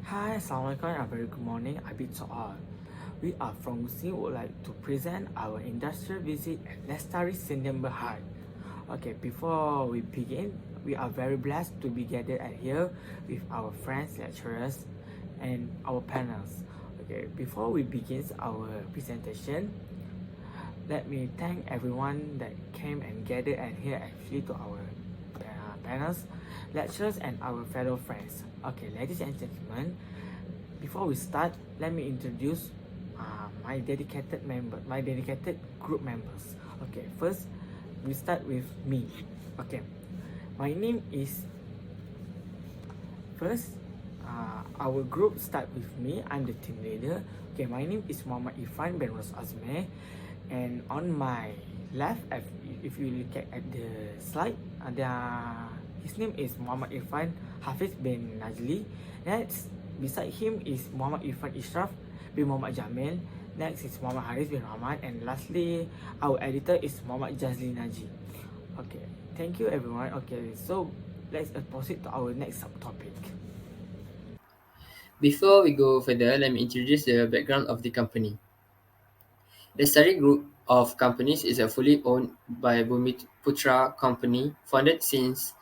Hi, Assalamualaikum and a very good morning. Abid to all. We are from Muslim would like to present our industrial visit at Lestari Sdn Bhd. Okay, before we begin, we are very blessed to be gathered at here with our friends, lecturers, and our panels. Okay, before we begin our presentation, let me thank everyone that came and gathered at here actually to our panels, lecturers, and our fellow friends. Okay, ladies and gentlemen, before we start, let me introduce my dedicated group members. Okay, first we start with me. Okay, my name is first. Our group start with me. I'm the team leader. Okay, my name is Muhammad Irfan bin Ros Azmeh, and on my left, if you look at the slide, his name is Muhammad Irfan Hafiz bin Najli. Next, beside him is Muhammad Irfan Ishraf bin Muhammad Jamil. Next is Muhammad Haris bin Rahman, and lastly, our editor is Muhammad Jazli Naji. Okay, thank you everyone. Okay, so let's proceed to our next subtopic. Before we go further, let me introduce the background of the company. The Lestari Group of Companies is a fully owned by Bumiputra company, founded since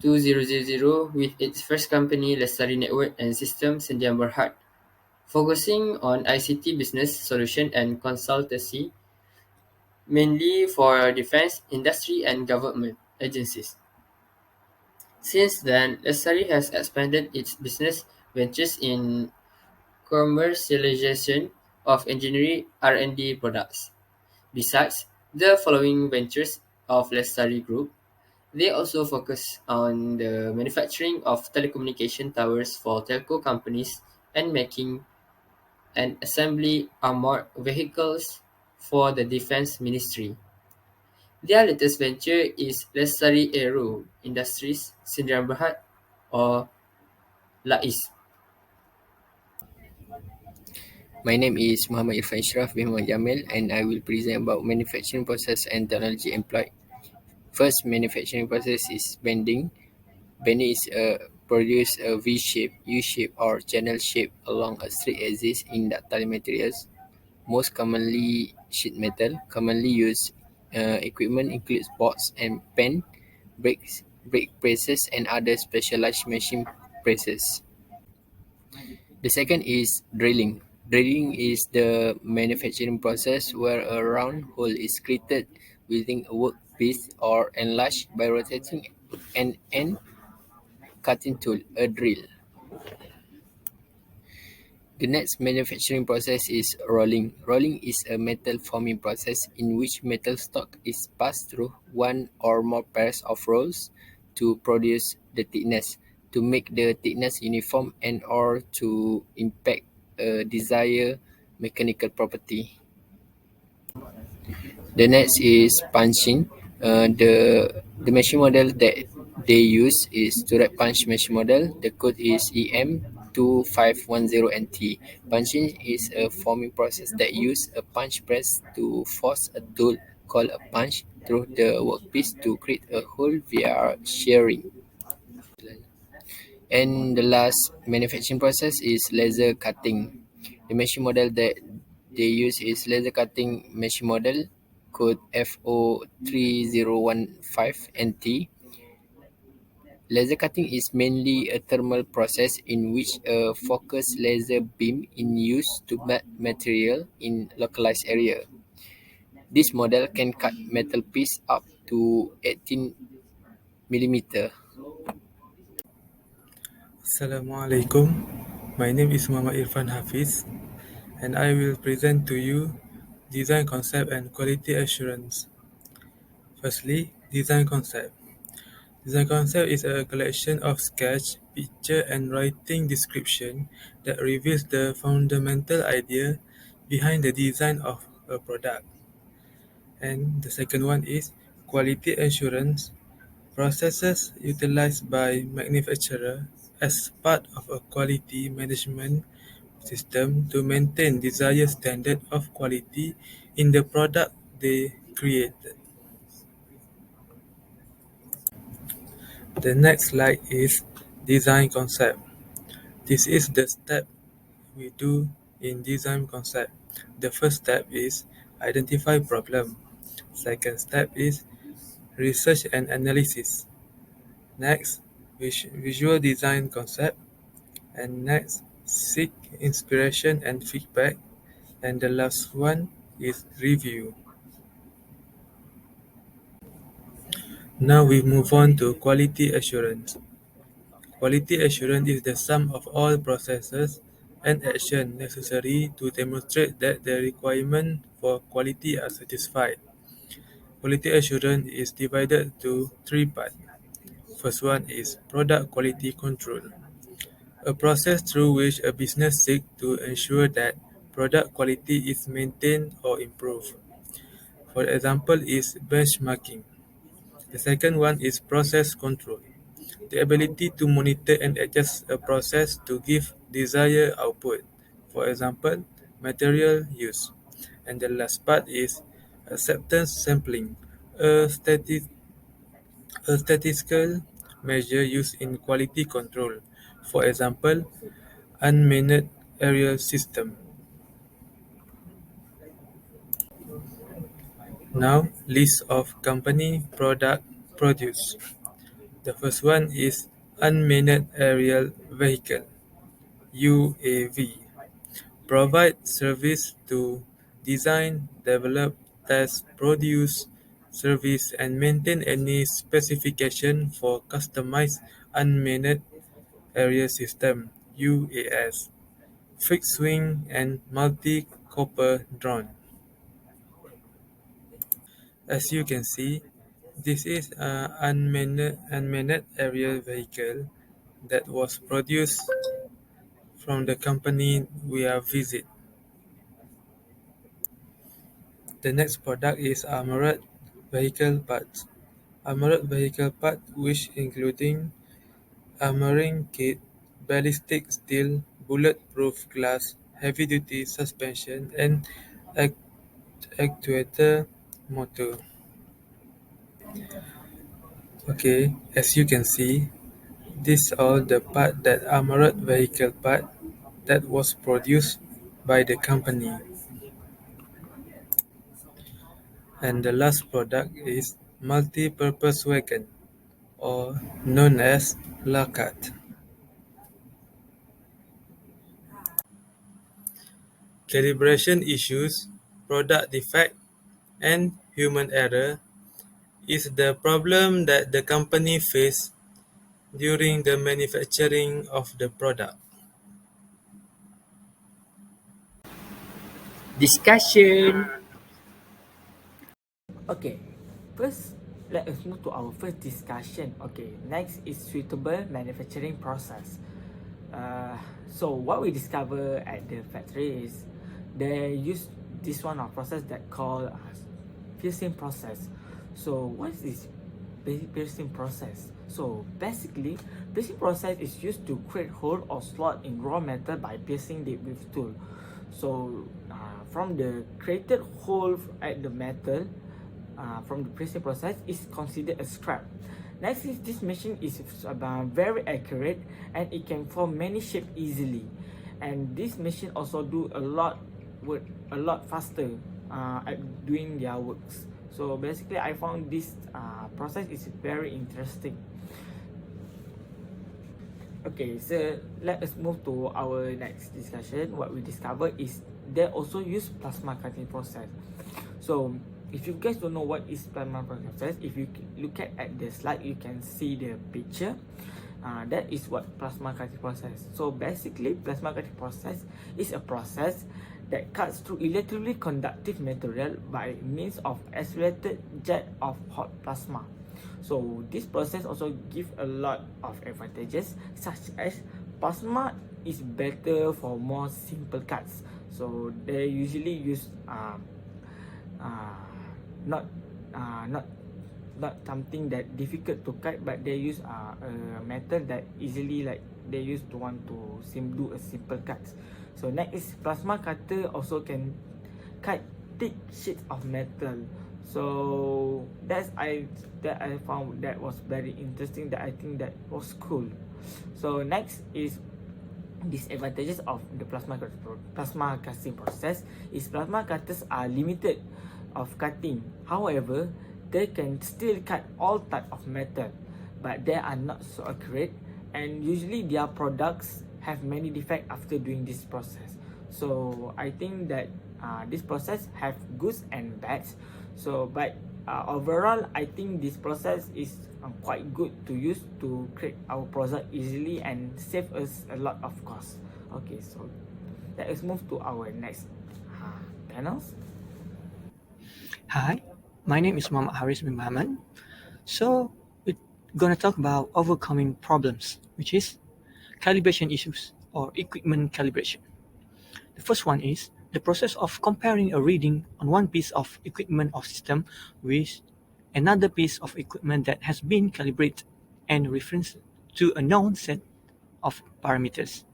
2000 with its first company, Lestari Network and Systems Sdn Bhd, focusing on ICT business solution and consultancy, mainly for defense, industry, and government agencies. Since then, Lestari has expanded its business ventures in commercialization of engineering R&D products. Besides the following ventures of Lestari Group, they also focus on the manufacturing of telecommunication towers for telco companies and making and assembly armored vehicles for the Defense Ministry. Their latest venture is Lestari Aero Industries Sdn Bhd or LAIS. My name is Muhammad Irfan Ishraf bin Muhammad Jamil, and I will present about manufacturing process and technology employed. First, manufacturing process is bending. Bending is produce a V shape, U shape, or channel shape along a straight axis in ductile materials. Most commonly sheet metal. Commonly used equipment includes bolts and pen, brake presses, and other specialized machine presses. The second is drilling. Drilling is the manufacturing process where a round hole is created within a workpiece or enlarged by rotating an end cutting tool, a drill. The next manufacturing process is rolling. Rolling is a metal forming process in which metal stock is passed through one or more pairs of rolls to produce the thickness, to make the thickness uniform and or to impact a desired mechanical property. The next is punching. The machine model that they use is Turret Punch machine model. The code is EM2510NT. Punching is a forming process that uses a punch press to force a tool called a punch through the workpiece to create a hole via shearing. And the last manufacturing process is laser cutting. The machine model that they use is laser cutting machine model, code FO3015NT. Laser cutting is mainly a thermal process in which a focused laser beam is used to melt material in localized area. This model can cut metal piece up to 18 millimeter. Assalamualaikum. My name is Muhammad Irfan Hafiz, and I will present to you design concept and quality assurance. Firstly, design concept. Design concept is a collection of sketch, picture, and writing description that reveals the fundamental idea behind the design of a product. And the second one is quality assurance. Processes utilized by manufacturer as part of a quality management system to maintain desired standard of quality in the product they created. The next slide is design concept. This is the step we do in design concept. The first step is identify problem. Second step is research and analysis. Next, visual design concept. And next, seek inspiration and feedback. And the last one is review. Now we move on to quality assurance. Quality assurance is the sum of all processes and actions necessary to demonstrate that the requirements for quality are satisfied. Quality assurance is divided to three parts. First one is product quality control, a process through which a business seeks to ensure that product quality is maintained or improved. For example is benchmarking. The second one is process control, the ability to monitor and adjust a process to give desired output. For example, material use. And the last part is acceptance sampling, a statistical measure used in quality control. For example, unmanned aerial system. Now, list of company product produced. The first one is unmanned aerial vehicle (UAV). Provide service to design, develop, test, produce, service and maintain any specification for customized unmanned aerial system (UAS), fixed-wing and multi-copter drone. As you can see, this is an unmanned aerial vehicle that was produced from the company we have visit. The next product is armored vehicle parts. Armored vehicle part which including armoring kit, ballistic steel, bulletproof glass, heavy-duty suspension, and actuator motor. Okay, as you can see, these are the part that armored vehicle part that was produced by the company. And the last product is multi-purpose wagon, or known as La Carte. Calibration issues, product defect, and human error is the problem that the company face during the manufacturing of the product. Discussion. Okay, first let us move to our first discussion. Okay, next is suitable manufacturing process. So what we discover at the factory is they use this one of process that called piercing process. So what is this piercing process? So basically, piercing process is used to create hole or slot in raw metal by piercing it with tool. So from the created hole at the metal from the piercing process is considered a scrap. Next is this machine is very accurate and it can form many shapes easily. And this machine also do a lot faster at doing their works. So basically, I found this process is very interesting. Okay, so let us move to our next discussion. What we discovered is they also use plasma cutting process. So if you guys don't know what is plasma cutting process, if you look at the slide, you can see the picture. That is what plasma cutting process. So basically, plasma cutting process is a process that cuts through electrically conductive material by means of accelerated jet of hot plasma. So this process also give a lot of advantages, such as plasma is better for more simple cuts. So they usually use not something that difficult to cut, but they use a metal that easily, like they use to want to do a simple cuts. So next is plasma cutter also can cut thick sheets of metal. So that I found that was very interesting, that I think that was cool. So next is disadvantages of the plasma casting process is plasma cutters are limited of cutting. However, they can still cut all type of metal, but they are not so accurate, and usually their products have many defects after doing this process. So I think that this process have goods and bads. So but overall, I think this process is quite good to use to create our product easily and save us a lot of cost. Okay, so let us move to our next panels. Hi, my name is Muhammad Haris bin Muhammad. So, we're going to talk about overcoming problems, which is calibration issues or equipment calibration. The first one is the process of comparing a reading on one piece of equipment or system with another piece of equipment that has been calibrated and referenced to a known set of parameters.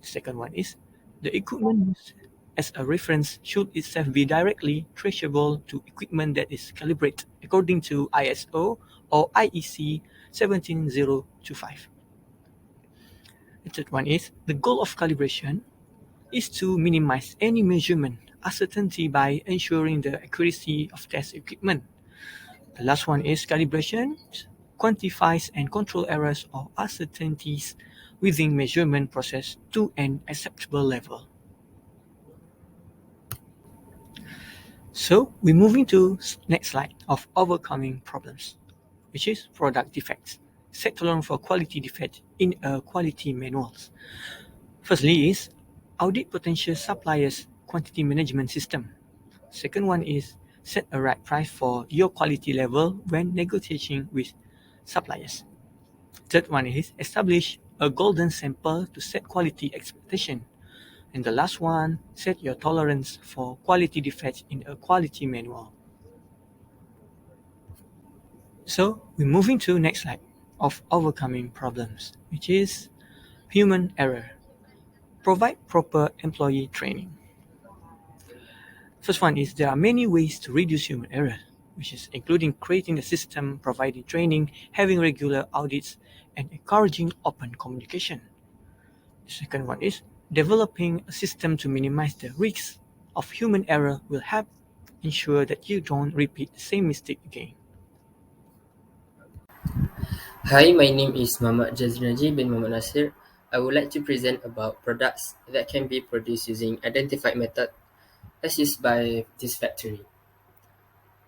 The second one is the equipment used as a reference should itself be directly traceable to equipment that is calibrated according to ISO or IEC 17025. The third one is the goal of calibration is to minimize any measurement uncertainty by ensuring the accuracy of test equipment. The last one is calibration quantifies and control errors or uncertainties within measurement process to an acceptable level. So we're moving to next slide of overcoming problems, which is product defects. Set to learn for quality defect in a quality manuals. Firstly is audit potential suppliers quantity management system. Second one is set a right price for your quality level when negotiating with suppliers. Third one is establish a golden sample to set quality expectation. And the last one, set your tolerance for quality defects in a quality manual. So we're moving to next slide of overcoming problems, which is human error. Provide proper employee training. First one is there are many ways to reduce human error, which is including creating a system, providing training, having regular audits, and encouraging open communication. The second one is developing a system to minimize the risks of human error will help ensure that you don't repeat the same mistake again. Hi, my name is Muhammad Jazraji bin Muhammad Nasir. I would like to present about products that can be produced using identified method as used by this factory.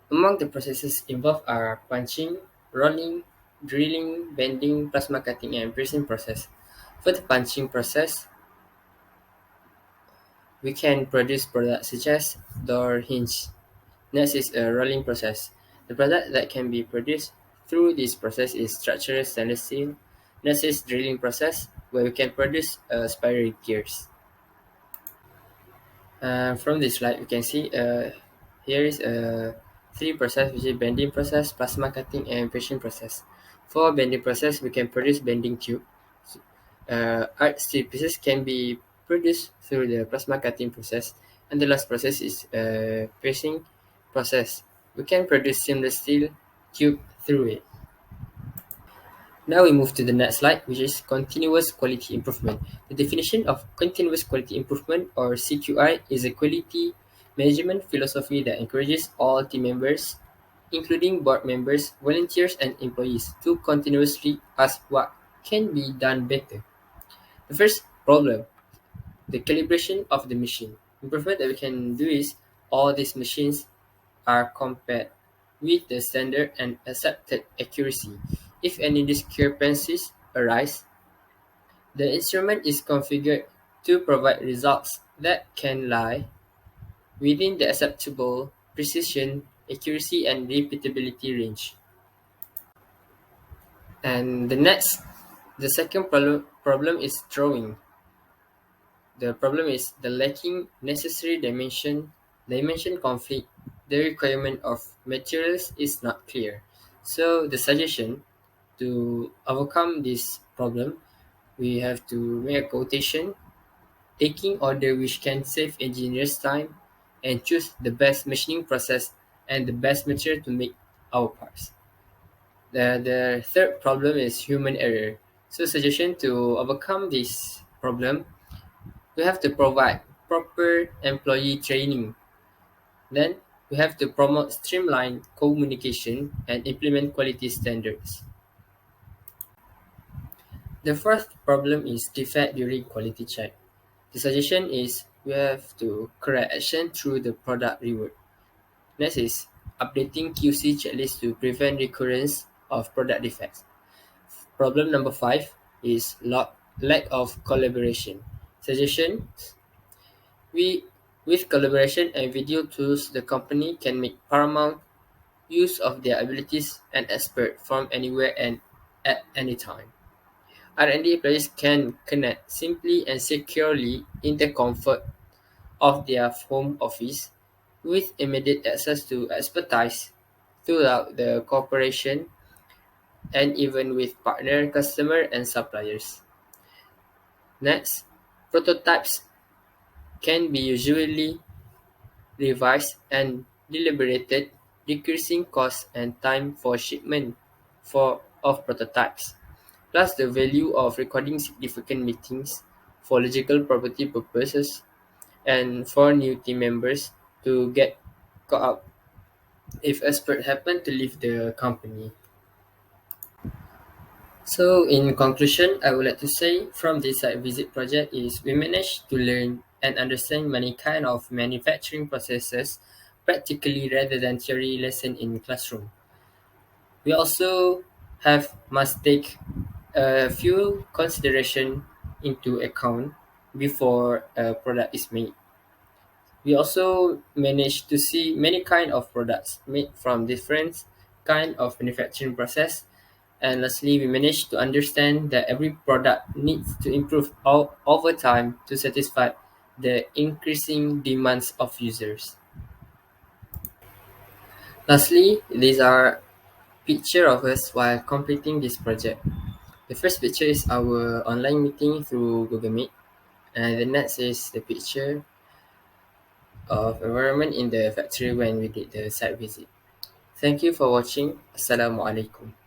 Among the processes involved are punching, rolling, drilling, bending, plasma cutting, and pressing process. For the punching process, we can produce products such as door hinge. Next is a rolling process. The product that can be produced through this process is structural stainless steel. Next is drilling process, where we can produce spiral gears. From this slide, you can see here is three process, which is bending process, plasma cutting, and pressing process. For bending process, we can produce bending tube. Art steel pieces can be produced through the plasma cutting process, and the last process is pressing process. We can produce seamless steel tube through it. Now we move to the next slide, which is continuous quality improvement. The definition of continuous quality improvement, or CQI, is a quality management philosophy that encourages all team members, including board members, volunteers, and employees, to continuously ask what can be done better. The first problem, the calibration of the machine. Improvement that we can do is all these machines are compared with the standard and accepted accuracy. If any discrepancies arise, the instrument is configured to provide results that can lie within the acceptable precision, accuracy, and repeatability range. And the second problem is drawing. The problem is the lacking necessary dimension conflict. The requirement of materials is not clear. So the suggestion to overcome this problem, we have to make a quotation, taking order which can save engineers time, and choose the best machining process and the best material to make our parts. The third problem is human error. So suggestion to overcome this problem, We have to provide proper employee training. Then we have to promote streamlined communication and implement quality standards. The fourth problem is defect during quality check. The suggestion is we have to correct action through the product reward. Next is updating QC checklist to prevent recurrence of product defects. Problem number 5 is lack of collaboration. Suggestion: we with collaboration and video tools, the company can make paramount use of their abilities and expert from anywhere and at any time. R&D employees can connect simply and securely in the comfort of their home office with immediate access to expertise throughout the corporation and even with partner, customer, and suppliers. Next, prototypes can be usually revised and deliberated, decreasing cost and time for shipment of prototypes, plus the value of recording significant meetings for logical property purposes and for new team members to get caught up if expert happen to leave the company. So in conclusion, I would like to say from this site visit project is we managed to learn and understand many kind of manufacturing processes practically rather than theory lesson in classroom. We also have must take a few consideration into account before a product is made. We also managed to see many kind of products made from different kind of manufacturing process. And lastly, we managed to understand that every product needs to improve over time to satisfy the increasing demands of users. Lastly, these are picture of us while completing this project. The first picture is our online meeting through Google Meet, and the next is the picture of environment in the factory when we did the site visit. Thank you for watching. Assalamualaikum.